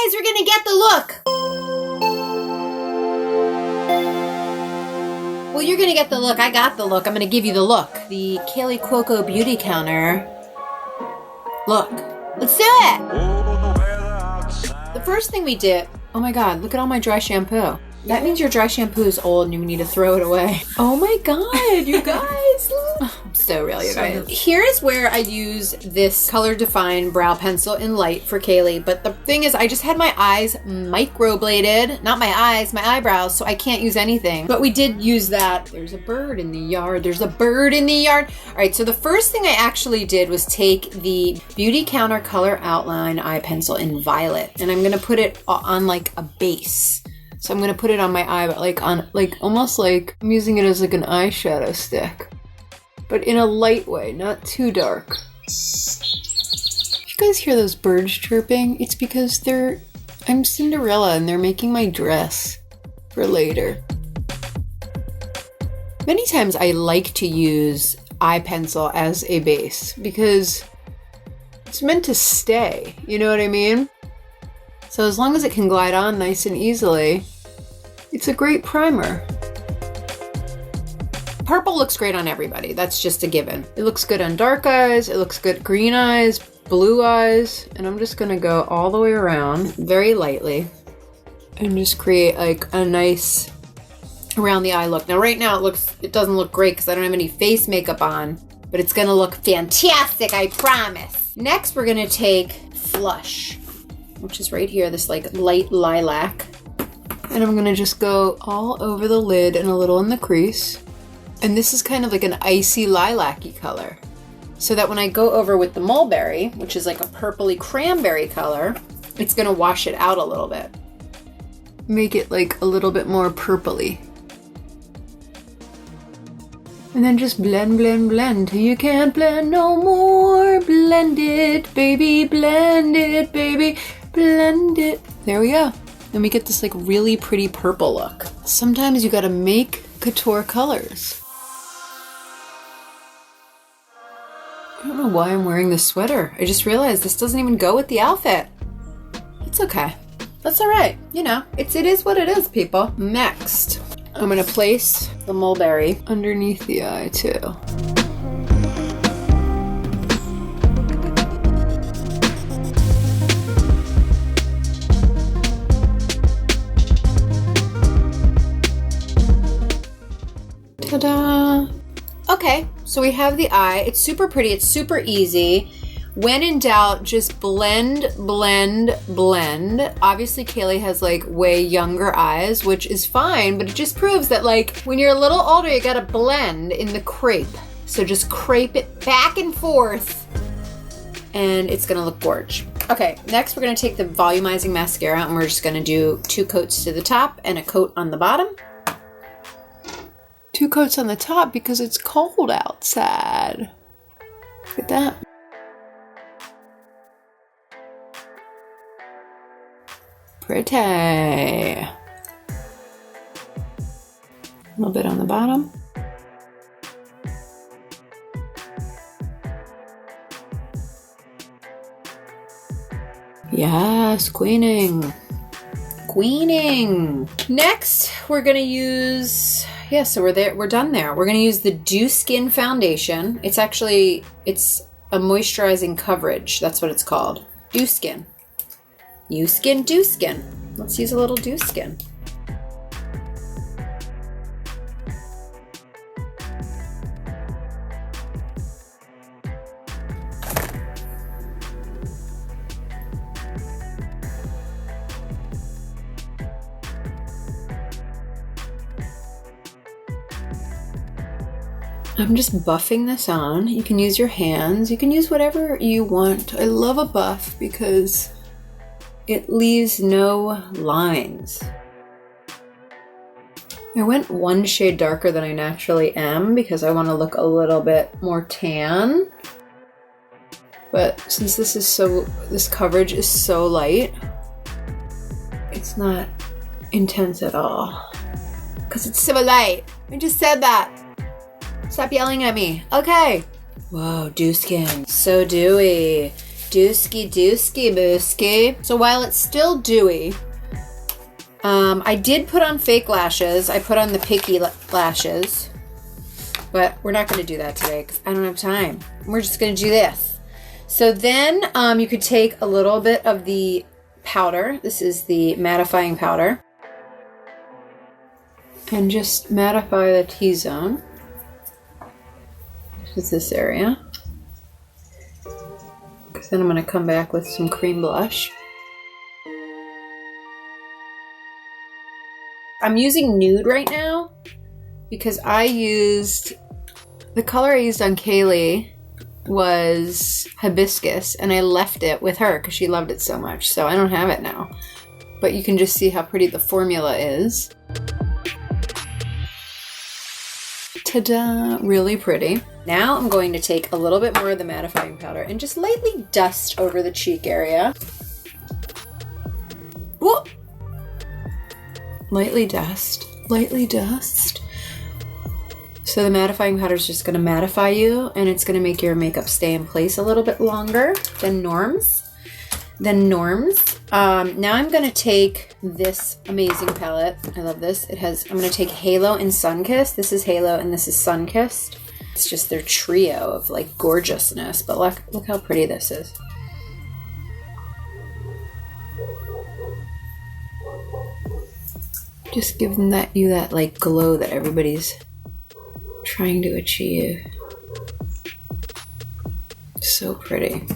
guys are gonna get the look. Well, you're gonna get the look. I got the look. I'm gonna give you the look. The Kaley Cuoco Beautycounter look. Let's do it. The first thing we did, oh my God, look at all my dry shampoo. That means your dry shampoo is old and you need to throw it away. Oh my God, you guys. I'm so real, you guys. Here's where I use this Color Define brow pencil in light for Kaley. But the thing is, I just had my eyes microbladed. Not my eyes, my eyebrows, so I can't use anything. But we did use that. There's a bird in the yard. There's a bird in the yard. All right, so the first thing I actually did was take the Beautycounter Color Outline eye pencil in violet. And I'm gonna put it on like a base. So I'm gonna put it on my eye, but almost like I'm using it as like an eyeshadow stick, but in a light way, not too dark. If you guys hear those birds chirping, it's because I'm Cinderella and they're making my dress for later. Many times I like to use eye pencil as a base because it's meant to stay, you know what I mean? So as long as it can glide on nice and easily, it's a great primer. Purple looks great on everybody. That's just a given. It looks good on dark eyes. It looks good green eyes, blue eyes. And I'm just gonna go all the way around very lightly and just create like a nice around the eye look. Now right now it doesn't look great because I don't have any face makeup on, but it's gonna look fantastic, I promise. Next we're gonna take Flush, which is right here, this like light lilac. And I'm gonna just go all over the lid and a little in the crease. And this is kind of like an icy lilac-y color. So that when I go over with the mulberry, which is like a purpley cranberry color, it's gonna wash it out a little bit. Make it like a little bit more purpley. And then just blend, blend, blend till you can't blend no more. Blend it, baby, blend it, baby, blend it. There we go. Then we get this like really pretty purple look. Sometimes you gotta make couture colors. I don't know why I'm wearing this sweater. I just realized this doesn't even go with the outfit. It's okay. That's all right. You know, it is what it is, people. Next, I'm gonna place the mulberry underneath the eye too. Ta-da! Okay, so we have the eye. It's super pretty. It's super easy. When in doubt, just blend, blend, blend. Obviously, Kaley has like way younger eyes, which is fine, but it just proves that like when you're a little older, you gotta blend in the crepe. So just crepe it back and forth and it's gonna look gorgeous. Okay, next we're gonna take the volumizing mascara and we're just gonna do 2 coats to the top and a coat on the bottom. 2 coats on the top because it's cold outside. Look at that. Pretty. A little bit on the bottom. Yes, queening. Queening. Next, we're gonna use, so we're done there. We're gonna use the Dew Skin foundation. It's a moisturizing coverage. That's what it's called. Dew Skin. You skin, Dew Skin. Let's use a little Dew Skin. I'm just buffing this on. You can use your hands. You can use whatever you want. I love a buff because it leaves no lines. I went 1 shade darker than I naturally am because I want to look a little bit more tan. But since this coverage is so light, it's not intense at all. Because it's so light. I just said that. Stop yelling at me. Okay. Whoa, Dew Skin. So dewy. Dooski dooski booski. So while it's still dewy, I did put on fake lashes. I put on the Picky lashes, but we're not going to do that today because I don't have time. We're just going to do this. So then you could take a little bit of the powder. This is the mattifying powder. And just mattify the T-zone. Just this area. Because then I'm going to come back with some cream blush. I'm using nude right now because the color I used on Kaley was hibiscus, and I left it with her because she loved it so much. So I don't have it now. But you can just see how pretty the formula is. Ta-da! Really pretty. Now I'm going to take a little bit more of the mattifying powder and just lightly dust over the cheek area. Whoop! Lightly dust. Lightly dust. So the mattifying powder is just going to mattify you, and it's going to make your makeup stay in place a little bit longer than norms. Now I'm going to take this amazing palette. I love this. I'm going to take Halo and Sunkissed. This is Halo and this is Sunkissed. It's just their trio of like gorgeousness, but look how pretty this is. Just giving you that like glow that everybody's trying to achieve. So pretty.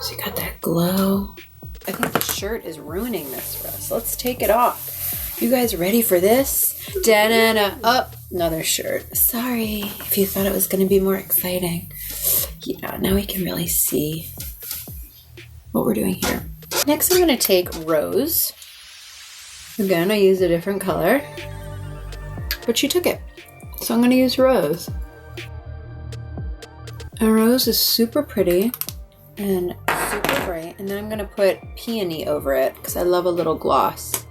So you got that glow. I think the shirt is ruining this for us. Let's take it off. You guys ready for this? Da-da-da. Up. Another shirt. Sorry if you thought it was going to be more exciting. Yeah, now we can really see what we're doing here. Next, I'm going to take Rose. Again, I used a different color, but she took it. So I'm going to use Rose. And Rose is super pretty and super bright. And then I'm going to put Peony over it because I love a little gloss.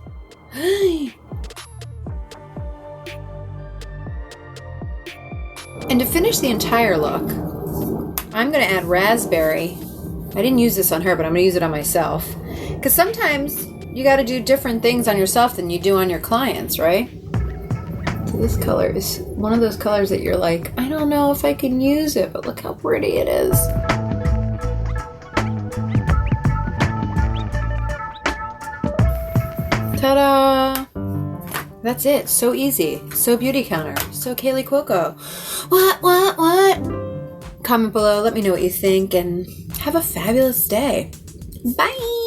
And to finish the entire look, I'm going to add Raspberry. I didn't use this on her, but I'm going to use it on myself. Because sometimes you got to do different things on yourself than you do on your clients, right? So this color is one of those colors that you're like, I don't know if I can use it, but look how pretty it is. Ta-da! That's it. So easy. So Beautycounter. So Kaley Cuoco. What? Comment below. Let me know what you think and have a fabulous day. Bye!